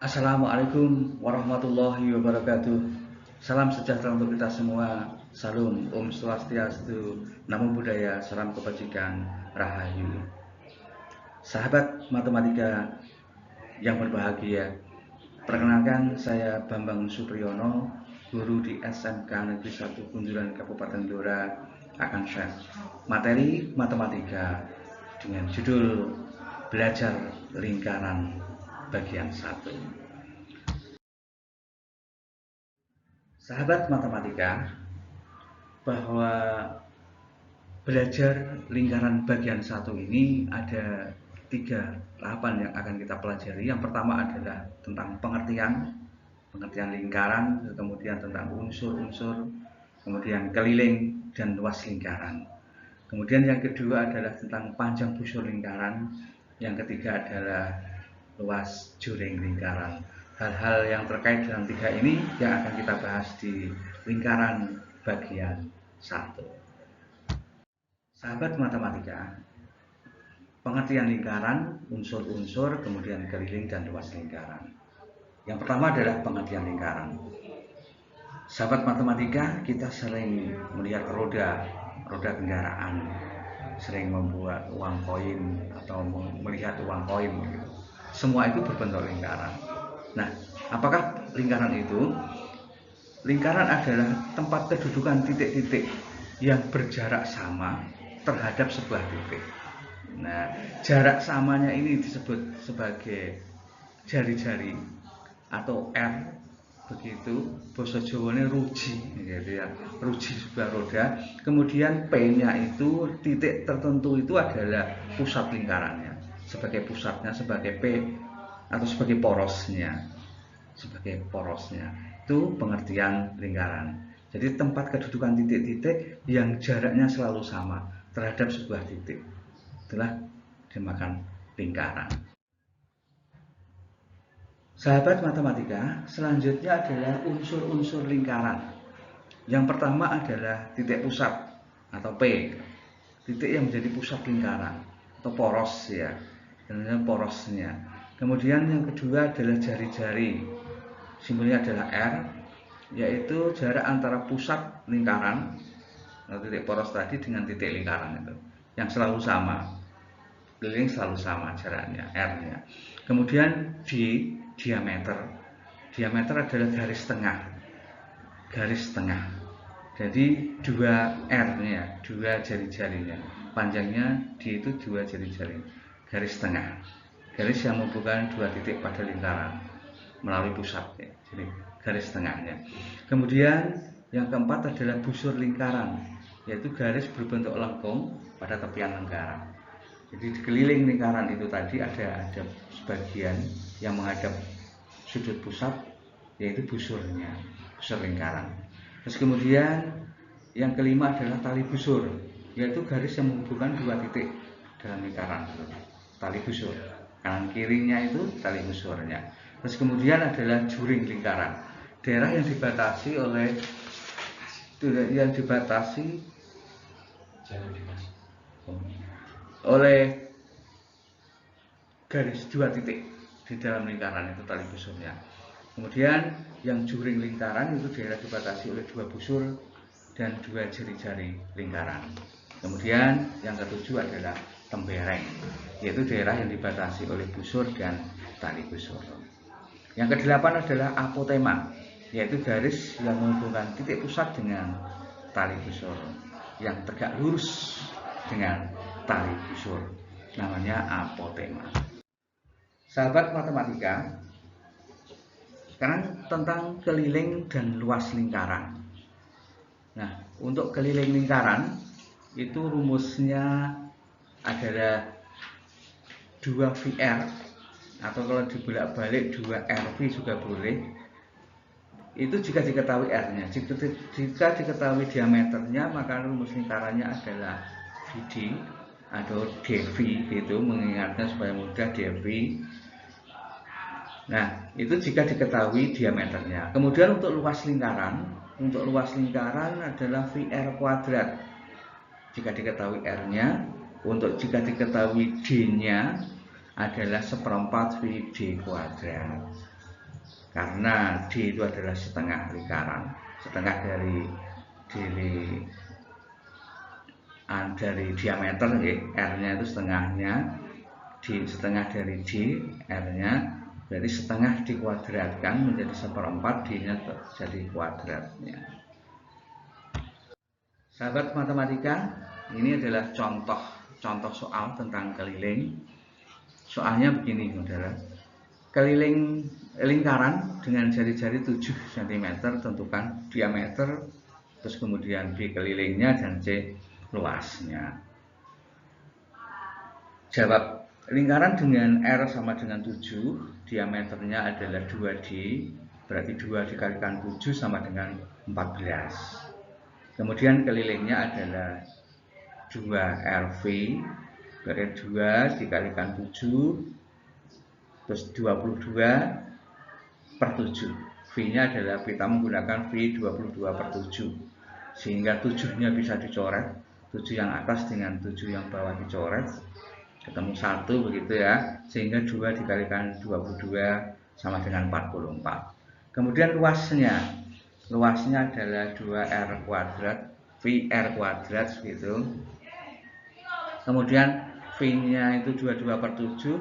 Assalamualaikum warahmatullahi wabarakatuh. Salam sejahtera untuk kita semua. Salam Om Swastiastu, Namo Buddhaya, salam kebajikan, Rahayu. Sahabat matematika yang berbahagia, perkenalkan saya Bambang Supriyono, guru di SMK Negeri 1 Kunjuran Kabupaten Blora, akan share materi matematika dengan judul Belajar Lingkaran bagian 1. Sahabat matematika, bahwa belajar lingkaran bagian 1 ini ada 3 tahapan yang akan kita pelajari. Yang pertama adalah tentang pengertian lingkaran, kemudian tentang unsur-unsur, kemudian keliling dan luas lingkaran. Kemudian yang kedua adalah tentang panjang busur lingkaran, yang ketiga adalah luas juring lingkaran. Hal-hal yang terkait dengan 3 ini yang akan kita bahas di lingkaran bagian 1. Sahabat matematika, pengertian lingkaran, unsur-unsur, kemudian keliling dan luas lingkaran. Yang pertama adalah pengertian lingkaran. Sahabat matematika, kita sering melihat roda kendaraan, sering membuat uang koin atau melihat uang koin. Semua itu berbentuk lingkaran. Nah, apakah lingkaran itu? Lingkaran adalah tempat kedudukan titik-titik yang berjarak sama terhadap sebuah titik. Nah, jarak samanya ini disebut sebagai jari-jari atau R, begitu basa Jawane ruji, gitu ya. Ruji sebuah roda. Kemudian P-nya itu titik tertentu itu adalah pusat lingkarannya, sebagai pusatnya, sebagai P atau sebagai porosnya. Itu pengertian lingkaran. Jadi tempat kedudukan titik-titik yang jaraknya selalu sama terhadap sebuah titik, itulah dinamakan lingkaran. Sahabat matematika, selanjutnya adalah unsur-unsur lingkaran. Yang pertama adalah titik pusat atau P, titik yang menjadi pusat lingkaran atau poros, ya, dan porosnya. Kemudian yang kedua adalah jari-jari, simbolnya adalah R, yaitu jarak antara pusat lingkaran atau titik poros tadi dengan titik lingkaran itu yang selalu sama, keliling selalu sama jaraknya, R-nya. Kemudian di diameter adalah garis tengah. Jadi 2 R-nya, 2 jari-jarinya, panjangnya D itu 2 jari-jari, garis tengah, garis yang menghubungkan 2 titik pada lingkaran melalui pusatnya, jadi garis tengahnya. Kemudian yang keempat adalah busur lingkaran, yaitu garis berbentuk lengkung pada tepian lingkaran. Jadi di keliling lingkaran itu tadi ada sebagian yang menghadap sudut pusat, yaitu busur lingkaran. Terus kemudian yang kelima adalah tali busur, yaitu garis yang menghubungkan 2 titik dalam lingkaran, tali busur. Kanan kirinya itu tali busurnya. Terus kemudian adalah juring lingkaran, daerah yang dibatasi oleh garis 2 titik di dalam lingkaran, itu tali busurnya. Kemudian yang juring lingkaran itu daerah dibatasi oleh 2 busur dan 2 jari-jari lingkaran. Kemudian yang ketujuh adalah tembereng, yaitu daerah yang dibatasi oleh busur dan tali busur. Yang kedelapan adalah apotema, yaitu garis yang menghubungkan titik pusat dengan tali busur yang tegak lurus dengan tali busur, namanya apotema. Sahabat matematika, sekarang tentang keliling dan luas lingkaran. Nah, untuk keliling lingkaran itu rumusnya adalah 2VR, atau kalau dibolak-balik 2RV juga boleh. Itu jika diketahui R-nya. Jika diketahui diameternya, maka rumus lingkarannya adalah VD atau dV, itu mengingatnya supaya mudah, dV. Nah, itu jika diketahui diameternya. Kemudian untuk luas lingkaran adalah VR kuadrat jika diketahui R-nya. Jika diketahui D-nya adalah 1/4 VD kuadrat. karena D itu adalah setengah lingkaran, setengah dari diameter ya, R-nya itu setengahnya, setengah dari D, R-nya berarti setengah dikuadratkan menjadi 1/4, D-nya jadi kuadratnya. Sahabat matematika, ini adalah contoh soal tentang keliling. Soalnya begini, saudara. Keliling lingkaran dengan jari-jari 7 cm, tentukan diameter, terus kemudian B kelilingnya dan C luasnya. Jawab, lingkaran dengan R sama dengan 7, diameternya adalah 2D, berarti 2 dikalikan 7 sama dengan 14. Kemudian kelilingnya adalah 2RV, berarti 2 dikalikan 7, terus 22/7. V-nya adalah kita menggunakan V 22/7, sehingga 7-nya bisa dicoret, 7 yang atas dengan 7 yang bawah dicoret, ketemu 1 begitu ya, sehingga 2 dikalikan 22 sama dengan 44. Kemudian luasnya adalah 2R kuadrat, VR kuadrat gitu. Kemudian V-nya itu 22/7,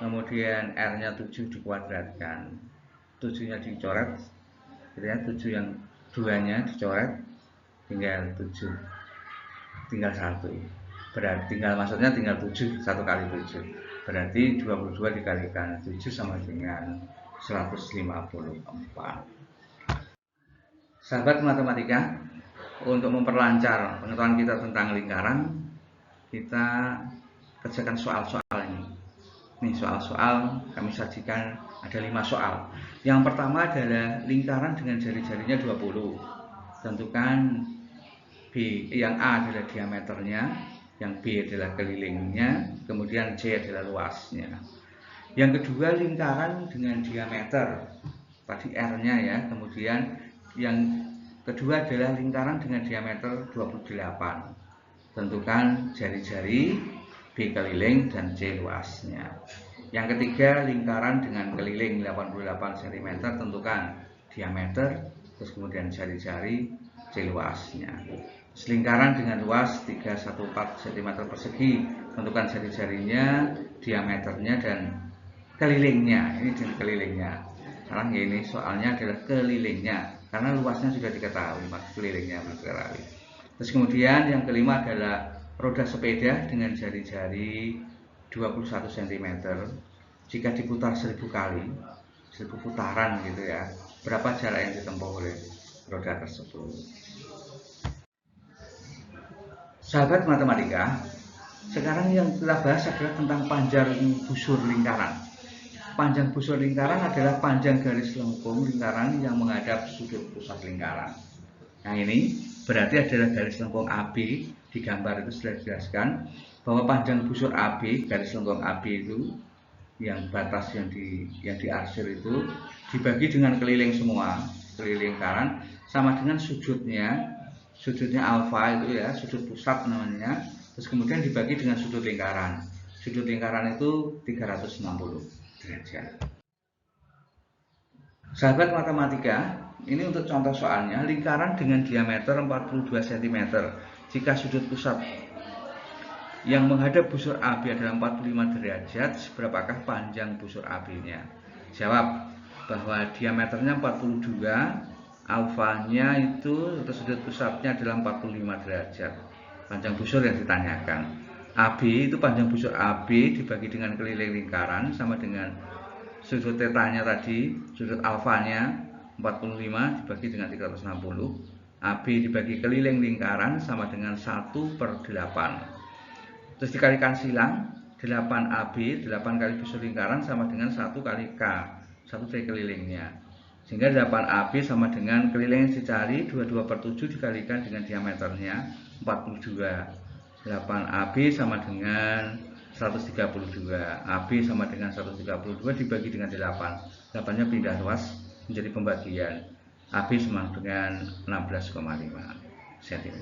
kemudian R-nya 7 dikuadratkan, 7-nya dicoret, gitu ya, 7 yang 2-nya dicoret, tinggal 7, tinggal 1. Berarti maksudnya tinggal 7, 1 kali 7. Berarti 22 dikalikan 7 sama dengan 154. Sahabat matematika, untuk memperlancar pengetahuan kita tentang lingkaran, kita kerjakan soal-soal ini. Nih soal-soal kami sajikan ada 5 soal. Yang pertama adalah lingkaran dengan jari-jarinya 20. Tentukan B, yang A adalah diameternya, yang B adalah kelilingnya, kemudian C adalah luasnya. Yang kedua lingkaran dengan diameter, tadi R-nya ya, kemudian yang kedua adalah lingkaran dengan diameter 28. Tentukan jari-jari, B keliling, dan C luasnya. Yang ketiga lingkaran dengan keliling 88 cm, tentukan diameter, terus kemudian jari-jari, C luasnya. Lingkaran dengan luas 314 cm persegi, tentukan jari-jarinya, diameternya, dan kelilingnya. Ini jenis kelilingnya. Sekarang ini soalnya adalah kelilingnya, karena luasnya sudah diketahui, kelilingnya belum diketahui. Terus kemudian yang kelima adalah roda sepeda dengan jari-jari 21 cm. Jika diputar 1000 kali, 1000 putaran gitu ya, berapa jarak yang ditempuh oleh roda tersebut? Sahabat matematika, sekarang yang kita bahas adalah tentang panjang busur lingkaran. Panjang busur lingkaran adalah panjang garis lengkung lingkaran yang menghadap sudut pusat lingkaran. Nah ini berarti adalah garis lengkung AB. Di gambar itu sudah dijelaskan bahwa panjang busur AB, garis lengkung AB itu yang batas yang diarsir itu dibagi dengan keliling semua, keliling lingkaran sama dengan sudutnya alfa itu ya, sudut pusat namanya. Terus kemudian dibagi dengan sudut lingkaran. Sudut lingkaran itu 360 derajat. Sahabat matematika, ini untuk contoh soalnya, lingkaran dengan diameter 42 cm. Jika sudut pusat yang menghadap busur AB adalah 45 derajat, berapakah panjang busur AB-nya? Jawab bahwa diameternya 42, alfanya itu atau sudut pusatnya adalah 45 derajat. Panjang busur yang ditanyakan. AB itu panjang busur AB dibagi dengan keliling lingkaran sama dengan sudut tetanya tadi, sudut alfanya 45 dibagi dengan 360. AB dibagi keliling lingkaran sama dengan 1/8. Terus dikalikan silang, 8AB, 8 kali busur lingkaran sama dengan 1 kali K, 1 dari kelilingnya. Sehingga 8AB sama dengan keliling yang dicari, 22/7 dikalikan dengan diameternya 42. 8AB sama dengan 132, AB sama dengan 132 dibagi dengan 8. 8-nya pindah luas menjadi pembagian. AB sama dengan 16,5 cm.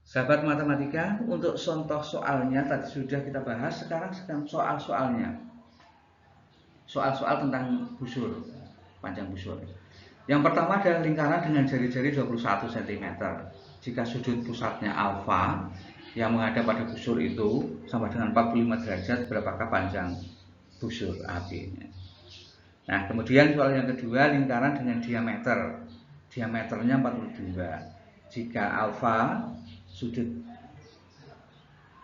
Sahabat matematika, untuk contoh soalnya tadi sudah kita bahas, sekarang soal-soalnya. soal-soal tentang busur, panjang busur. Yang pertama adalah lingkaran dengan jari-jari 21 cm. Jika sudut pusatnya alfa yang menghadap pada busur itu sama dengan 45 derajat, berapakah panjang busur AB-nya? Nah, kemudian soal yang kedua, lingkaran dengan diameter. Diameternya 42. Jika alfa sudut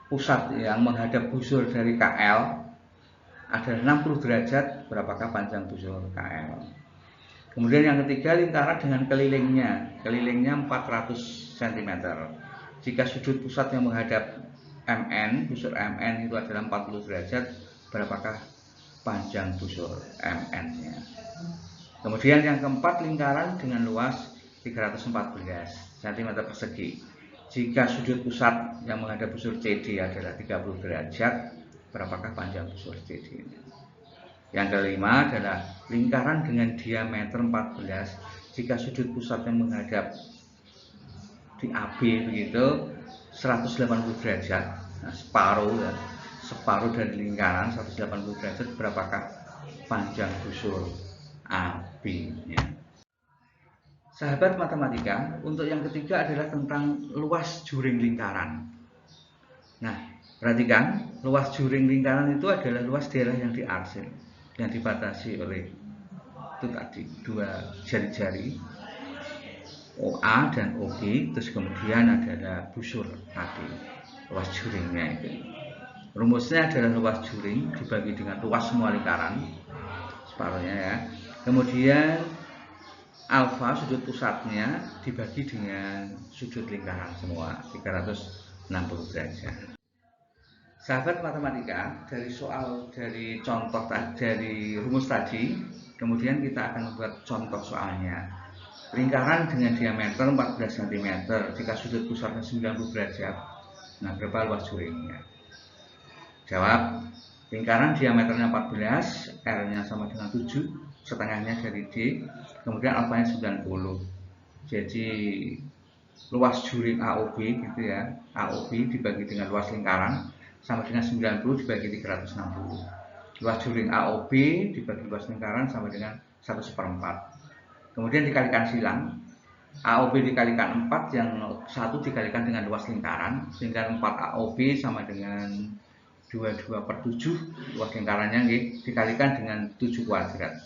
pusat yang menghadap busur dari KL adalah 60 derajat, berapakah panjang busur KL? Kemudian yang ketiga, lingkaran dengan kelilingnya 400 cm. Jika sudut pusat yang menghadap MN, busur MN itu adalah 40 derajat, berapakah panjang busur MN-nya? Kemudian yang keempat, lingkaran dengan luas 314 cm persegi. Jika sudut pusat yang menghadap busur CD adalah 30 derajat, berapakah panjang busur CD-nya? Yang kelima adalah lingkaran dengan diameter 14. Jika sudut pusatnya menghadap di AB begitu 180 derajat, nah, separuh dari lingkaran 180 derajat, berapakah panjang busur AB-nya? Sahabat matematika, untuk yang ketiga adalah tentang luas juring lingkaran. Nah, perhatikan, luas juring lingkaran itu adalah luas daerah yang diarsir, yang dibatasi oleh itu tadi dua jari-jari OA dan OB, terus kemudian adalah busur tadi, luas juringnya itu. Rumusnya adalah luas juring dibagi dengan luas semua lingkaran, separuhnya ya. Kemudian alfa sudut pusatnya dibagi dengan sudut lingkaran semua 360 derajat. Sahabat matematika, dari contoh dari rumus tadi, kemudian kita akan membuat contoh soalnya. Lingkaran dengan diameter 14 cm, jika sudut pusatnya 90 derajat, nah berapa luas juringnya? Jawab, lingkaran diameternya 14, R-nya sama dengan 7, setengahnya dari D, kemudian alfanya 90. Jadi luas juring AOB gitu ya, AOB dibagi dengan luas lingkaran sama dengan 90 dibagi 360. Luas juring AOB dibagi luas lingkaran sama dengan 1/4. Kemudian dikalikan silang, AOB dikalikan 4, yang 1 dikalikan dengan luas lingkaran, sehingga 4 AOB sama dengan 22/7, luas lingkarannya dikalikan dengan 7 kuadrat.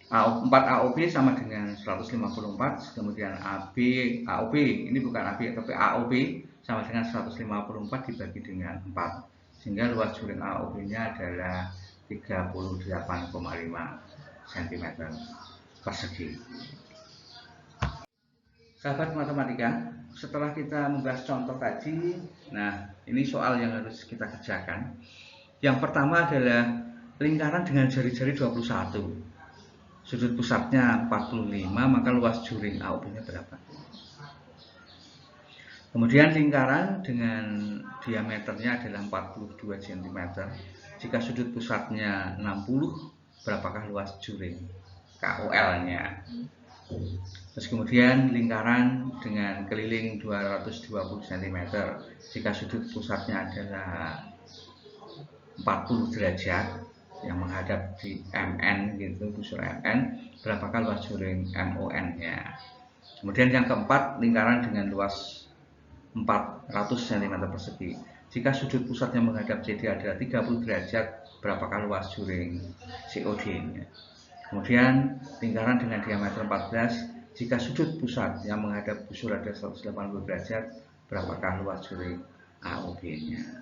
4 AOB sama dengan 154, kemudian AOB ini bukan AB tapi AOB sama dengan 154 dibagi dengan 4, sehingga luas juring AOB-nya adalah 38,5 cm persegi. Sahabat matematika, setelah kita membahas contoh tadi, nah ini soal yang harus kita kerjakan. Yang pertama adalah lingkaran dengan jari-jari 21. Sudut pusatnya 45, maka luas juring AOB-nya berapa? Kemudian lingkaran dengan diameternya adalah 42 cm. Jika sudut pusatnya 60, berapakah luas juring KOL-nya? Terus kemudian lingkaran dengan keliling 220 cm. Jika sudut pusatnya adalah 40 derajat yang menghadap di MN gitu, busur MN, berapakah luas juring MON-nya? Kemudian yang keempat, lingkaran dengan luas 400 cm persegi. Jika sudut pusatnya menghadap CD adalah 30 derajat, berapakah luas juring COD-nya? Kemudian lingkaran dengan diameter 14, jika sudut pusat yang menghadap busur ada 180 derajat, berapakah luas juring AOB-nya?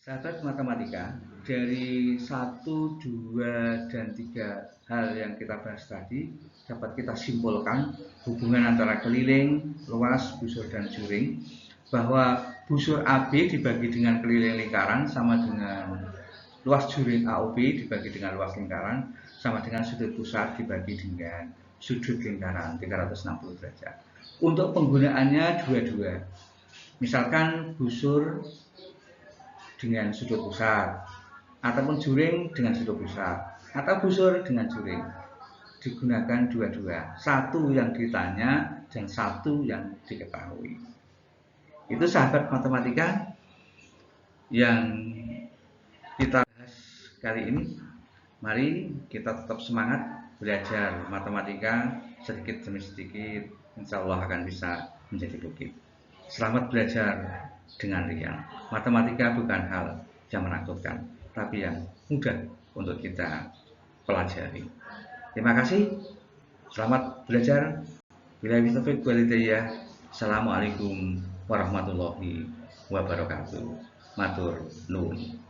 Sahabat matematika, dari 1, 2, dan 3 hal yang kita bahas tadi dapat kita simpulkan hubungan antara keliling, luas, busur, dan juring, bahwa busur AB dibagi dengan keliling lingkaran sama dengan luas juring AOB dibagi dengan luas lingkaran sama dengan sudut pusat dibagi dengan sudut lingkaran 360 derajat. Untuk penggunaannya dua-dua. Misalkan busur dengan sudut pusat, ataupun juring dengan sudut pusat, atau busur dengan juring, digunakan dua-dua, satu yang ditanya dan satu yang diketahui. Itu sahabat matematika yang kita bahas kali ini, mari kita tetap semangat belajar matematika sedikit demi sedikit, insya Allah akan bisa menjadi bukit. Selamat belajar dengan riang. Matematika bukan hal yang menakutkan, tapi yang mudah untuk kita pelajari. Terima kasih. Selamat belajar. Billahi taufiq wal hidayah. Assalamualaikum warahmatullahi wabarakatuh. Matur nuwun.